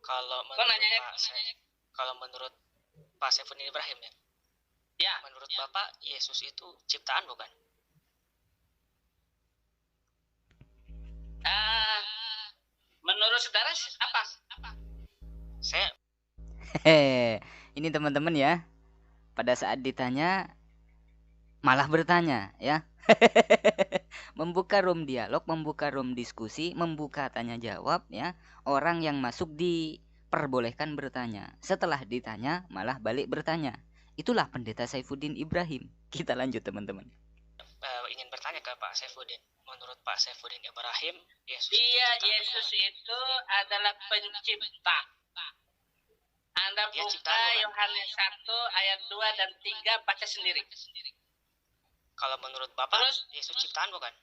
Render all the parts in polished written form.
Kalau Kok menurut nanyanya? kalau menurut Pak Saifuddin Ibrahim ya, Ya. menurut Bapak Yesus itu ciptaan bukan? Menurut saudara apa? Saya Ini teman-teman ya, pada saat ditanya malah bertanya ya. Membuka room dialog, membuka room diskusi, membuka tanya jawab ya. Orang yang masuk diperbolehkan bertanya. Setelah ditanya malah balik bertanya. Itulah Pendeta Saifuddin Ibrahim. Kita lanjut teman-teman. ingin bertanya ke Pak Saifuddin. Menurut Pak Saifuddin Ibrahim, Yesus Yesus itu adalah pencipta. Anda buka Yohanes 1 ayat 2 dan 3, baca sendiri. Kalau menurut Bapak, terus, Yesus ciptaan bukan?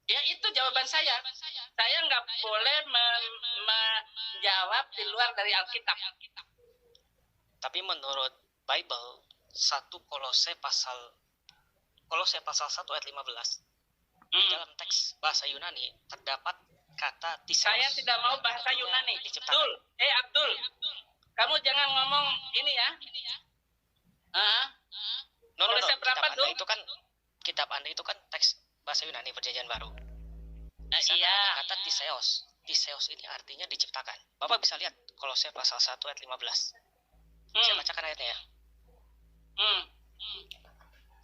Ya itu jawaban saya. Saya nggak boleh menjawab di luar dari Alkitab. Tapi menurut Bible, 1 Kolose pasal 1 ayat 15. Di dalam teks bahasa Yunani terdapat kata tisos. Saya tidak mau bahasa Yunani. Abdul, Abdul. Kamu jangan ngomong ini ya. Kitab Anda itu kan teks bahasa Yunani Perjanjian Baru. Di sana ada kata tiseos. Tiseos ini artinya diciptakan. Bapak bisa lihat Kolose pasal 1 ayat 15. Saya bacakan ayatnya ya.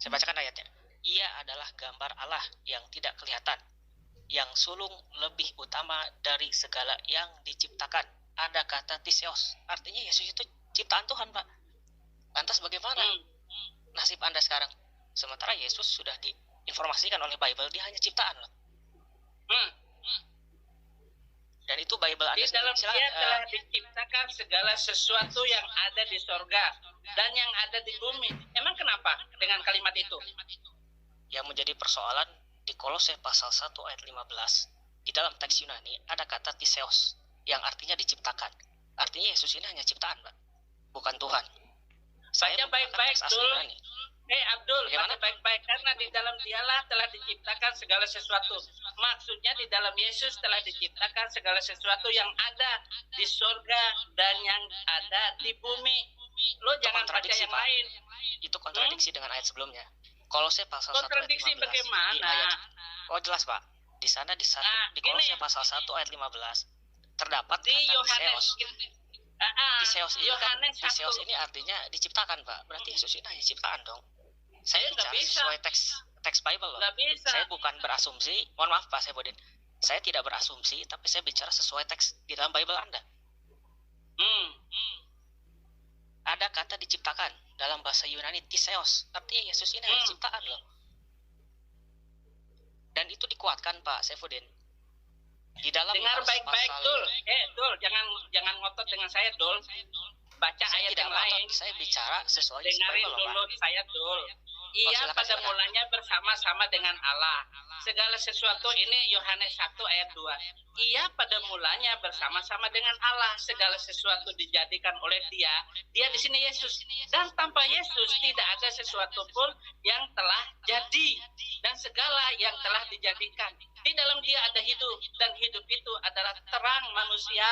Saya bacakan ayatnya. Ia adalah gambar Allah yang tidak kelihatan, yang sulung lebih utama dari segala yang diciptakan. Ada kata tiseos, artinya Yesus itu ciptaan Tuhan, Pak. Lantas bagaimana nasib Anda sekarang? Sementara Yesus sudah diinformasikan oleh Bible, dia hanya ciptaan loh. Dan itu Bible Anda di dalam dia telah diciptakan segala sesuatu yang ada di sorga dan yang ada di bumi. Emang kenapa dengan kalimat itu? Yang menjadi persoalan di Kolose pasal 1 ayat 15, di dalam teks Yunani ada kata tiseos yang artinya diciptakan. Artinya Yesus ini hanya ciptaan, Pak, bukan Tuhan. Saya baik-baik, Abdul, baca baik-baik, karena di dalam dialah telah diciptakan segala sesuatu. Maksudnya di dalam Yesus telah diciptakan segala sesuatu yang ada di surga dan yang ada di bumi. Lo jangan baca yang lain. Itu kontradiksi dengan ayat sebelumnya. Kolose pasal 1 ayat 15. Kontradiksi bagaimana? Jelas, Pak. Di sana di Kolose pasal 1 ayat 15 terdapat di Yohanes Tiseos ini artinya diciptakan, Pak. Berarti Yesus ini hanya ciptaan dong. Saya bicara sesuai teks Bible loh. Saya bukan berasumsi. Mohon maaf Pak Saifuddin. Saya tidak berasumsi, tapi saya bicara sesuai teks di dalam Bible Anda. Ada kata diciptakan dalam bahasa Yunani tiseos. Artinya Yesus ini hanya ciptaan loh. Dan itu dikuatkan Pak Saifuddin. Di dalam dengar baik-baik, Dul. Dul, jangan ngotot dengan saya, Dul. Baca ayat yang lain. Saya bicara sesuai dengarin dulu saya, Dul. Ia pada mulanya bersama-sama dengan Allah. Segala sesuatu ini Yohanes 1 ayat 2. Ia pada mulanya bersama-sama dengan Allah. Segala sesuatu dijadikan oleh Dia. Dia di sini Yesus. Dan tanpa Yesus tidak ada sesuatu pun yang telah jadi. Dan segala yang telah dijadikan. Di dalam Dia ada hidup, dan hidup itu adalah terang manusia.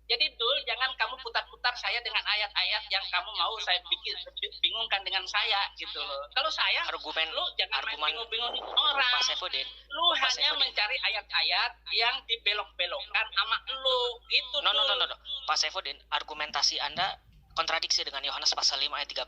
Jadi Dul, jangan kamu putar-putar saya dengan ayat-ayat yang kamu mau saya bingungkan dengan saya gitu loh. Kalau saya, lu jangan bingung-bingung orang. Pak Saifuddin, lu hanya mencari ayat-ayat yang dibelok-belokkan sama lu. Itu No. Pak Saifuddin, argumentasi Anda kontradiksi dengan Yohanes pasal 5 ayat 30.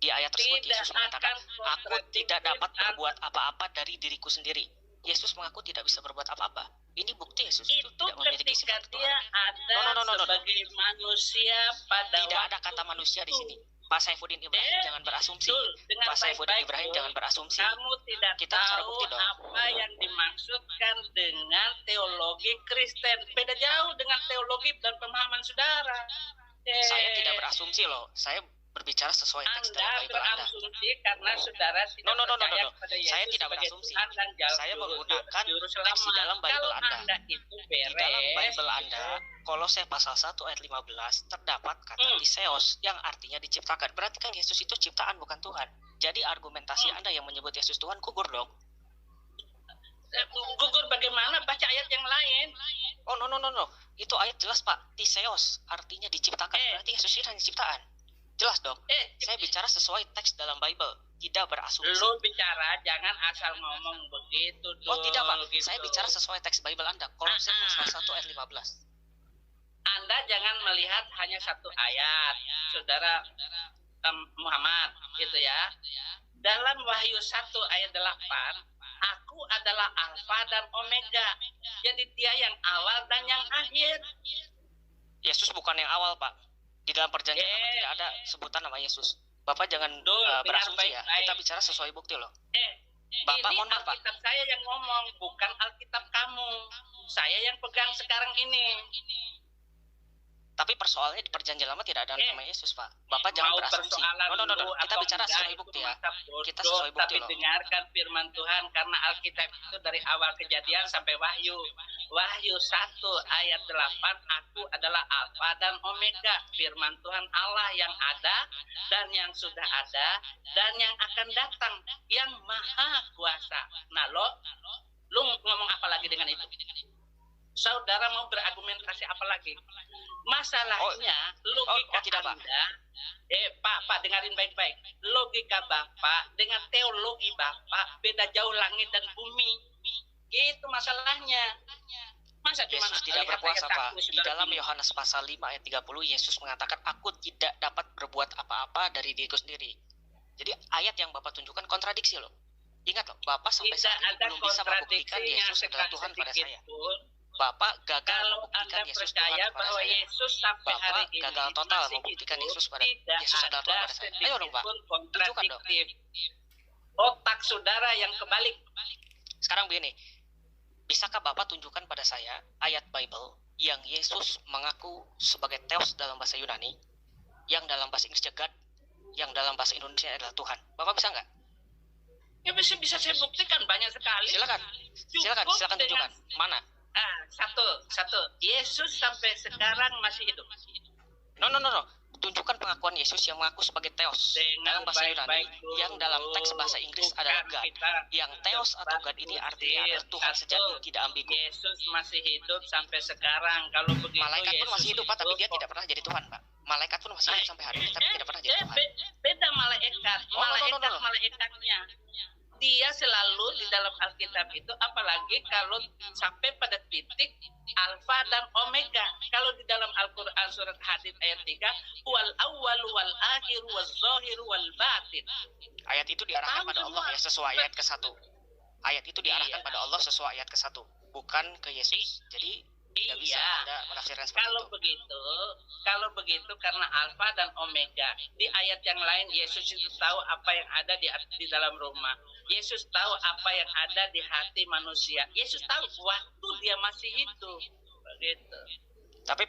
Di ayat tersebut Yesus mengatakan, aku tidak dapat berbuat apa-apa dari diriku sendiri. Yesus mengaku tidak bisa berbuat apa-apa. Ini bukti Yesus itu tidak memiliki sifat Tuhan. Dia ada sebagai manusia pada tidak ada kata manusia di sini. Pak Saifuddin Ibrahim jangan berasumsi. Pak Saifuddin Ibrahim jangan berasumsi. Kamu tidak kita tahu apa yang dimaksudkan dengan teologi Kristen. Beda jauh dengan teologi dan pemahaman saudara. Saya tidak berasumsi loh. Saya berbicara sesuai teks dalam Bible Anda. Karena saudara tidak percaya kepada Yesus. Saya tidak berasumsi. Saya menggunakan teks di dalam Bible Anda. Di dalam Bible Anda, Kolose pasal 1 ayat 15 terdapat kata tiseos yang artinya diciptakan. Berarti kan Yesus itu ciptaan bukan Tuhan. Jadi argumentasi Anda yang menyebut Yesus Tuhan gugur dong. Gugur bagaimana? Baca ayat yang lain. No. Itu ayat jelas, Pak. Tiseos artinya diciptakan. Berarti Yesus ini hanya ciptaan. Jelas dong. Saya bicara sesuai teks dalam Bible, tidak berasumsi. Lu bicara jangan asal ngomong begitu dong. Oh tidak, Pak. Gitu. Saya bicara sesuai teks Bible Anda. Kolose pasal 1 ayat 15. Anda jangan melihat hanya satu ayat, Saudara Muhammad, gitu ya. Dalam Wahyu 1 ayat 8, aku adalah Alfa dan Omega. Jadi dia yang awal dan yang akhir. Yesus bukan yang awal, Pak. Di dalam perjanjian lama tidak ada sebutan nama Yesus. Bapak jangan berasumsi ya. Kita bicara sesuai bukti loh. Bapak, ini mohon maaf, Pak. Alkitab saya yang ngomong, bukan Alkitab kamu. Saya yang pegang sekarang ini. Tapi persoalannya di perjanjian lama tidak ada nama Yesus, Pak. Bapak jangan berasumsi. No. Kita bicara sesuai bukti ya. Kita sesuai bukti loh. Tapi dengarkan firman Tuhan, karena Alkitab itu dari awal Kejadian sampai Wahyu. Wahyu 1 ayat 8, aku adalah Alfa dan Omega. Firman Tuhan Allah yang ada dan yang sudah ada dan yang akan datang, yang maha kuasa. Nah lu ngomong apa lagi dengan itu? Saudara mau berargumentasi apa lagi? Masalahnya logika tidak, Pak. Anda, Pak dengarin baik-baik. Logika Bapak dengan teologi Bapak beda jauh langit dan bumi. Gitu masalahnya. Masa Yesus tidak berkuasa, Pak. Di dalam Yohanes pasal 5 ayat 30, Yesus mengatakan, aku tidak dapat berbuat apa-apa dari diriku sendiri. Jadi ayat yang Bapak tunjukkan kontradiksi loh. Ingat loh, Bapak sampai saat ini belum bisa membuktikan Yesus adalah Tuhan pada saya. Bapak gagal membuktikan Yesus Tuhan pada saya. Bapak gagal total membuktikan Yesus adalah Tuhan pada saya. Ayo dong, Pak. Tunjukkan dong. Otak saudara yang kebalik. Sekarang begini. Bisakah Bapak tunjukkan pada saya ayat Bible yang Yesus mengaku sebagai Theos dalam bahasa Yunani, yang dalam bahasa Inggris God, yang dalam bahasa Indonesia adalah Tuhan? Bapak bisa nggak? Ya bisa saya buktikan banyak sekali. Silakan tunjukkan. Mana? Satu. Yesus sampai sekarang masih hidup. No. Tunjukkan pengakuan Yesus yang mengaku sebagai Theos dalam bahasa Yunani, yang dalam teks bahasa Inggris adalah God. Yang Theos atau God ini artinya adalah Tuhan sejati, tidak ambigu. Yesus masih hidup sampai sekarang. Kalau begitu malaikat pun masih hidup, Pak, tapi dia tidak pernah jadi Tuhan, Pak. Malaikat pun masih hidup sampai hari ini, tapi tidak pernah jadi Tuhan. Beda malaikat. Malaikatnya. Dia selalu di dalam Alkitab itu, apalagi kalau sampai pada titik Alfa dan Omega. Kalau di dalam Al-Quran surat Hadid ayat 3, wal awwal wal akhir wal zahir wal batin. Ayat itu diarahkan pada Allah ya, sesuai ayat ke-1. Ayat itu diarahkan pada Allah sesuai ayat ke-1, bukan ke Yesus. Jadi tidak bisa Anda menafsirkan seperti itu. Kalau begitu karena Alfa dan Omega. Di ayat yang lain Yesus itu tahu apa yang ada di dalam rumah. Yesus tahu apa yang ada di hati manusia. Yesus tahu waktu dia masih hidup. Begitu. Tapi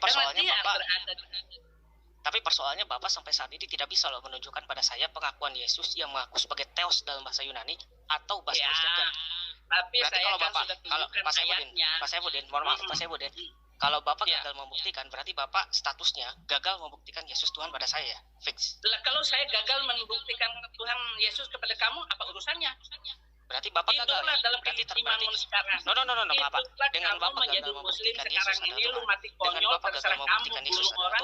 persoalannya Bapak sampai saat ini tidak bisa loh menunjukkan pada saya pengakuan Yesus yang mengaku sebagai Theos dalam bahasa Yunani atau bahasa Inggris. Tapi berarti saya kalau Bapak, kalau Pak Saifudin, mohon maaf Pak Saifudin, kalau Bapak gagal membuktikan, berarti Bapak statusnya gagal membuktikan Yesus Tuhan pada saya, fix. Kalau saya gagal membuktikan Tuhan Yesus kepada kamu, apa urusannya? Berarti Bapak gagal. Itulah dalam imanmu sekarang. No, Bapak. Dengan Bapak gagal membuktikan Yesus adalah Tuhan. Dengan Bapak gagal membuktikan Yesus adalah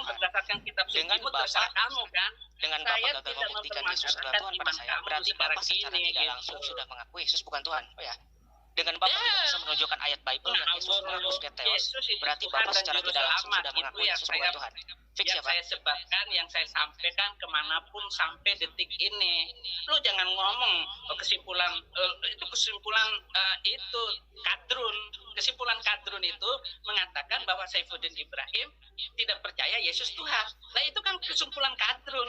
Tuhan. Dengan Bapak gagal membuktikan Yesus adalah Tuhan pada saya, berarti Bapak secara tidak langsung sudah mengakui Yesus bukan Tuhan. Oh ya. Dengan Bapak tidak bisa menunjukkan ayat Bible yang Yesus mengaku sebagai Theos, berarti Bapak secara tidak langsung sudah mengaku Yesus bukan Tuhan. Fix ya, Pak? Saya sebutkan, yang saya sampaikan kemanapun sampai detik ini. Lu jangan ngomong kesimpulan itu kadrun. Kesimpulan kadrun itu mengatakan bahwa Saifuddin Ibrahim tidak percaya Yesus Tuhan. Nah itu kan kesimpulan kadrun.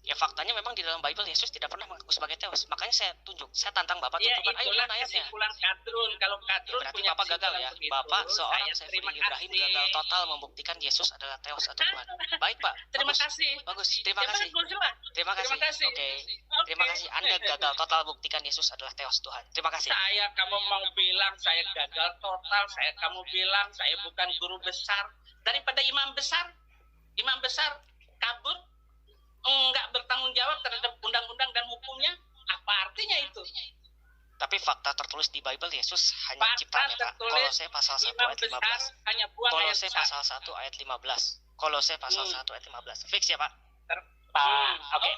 Ya faktanya memang di dalam Bible Yesus tidak pernah mengaku sebagai Theos. Makanya saya tantang Bapak tunjukkan, ayo mana ayatnya. Kesimpulan kadrun. Kalau kadrun berarti Bapak gagal ya. Bapak seorang Saifuddin Ibrahim gagal total membuktikan Yesus adalah Theos atau Tuhan. Baik, Pak. Terima kasih. Bagus. Terima kasih. Oke. Terima kasih. Anda gagal total buktikan Yesus adalah Theos Tuhan. Terima kasih. Kamu mau bilang saya gagal total, kamu bilang saya bukan guru besar. Daripada imam besar kabur, enggak bertanggung jawab terhadap undang-undang dan hukumnya, apa artinya itu? Tapi fakta tertulis di Bible Yesus hanya Fakta ciptaan ya Pak. tertulis Kolose pasal 1 imam ayat besar 15. hanya buang ayat Kolose besar. pasal 1 ayat 15. Kolose pasal 1 ayat 15. Fix ya Pak? Oke.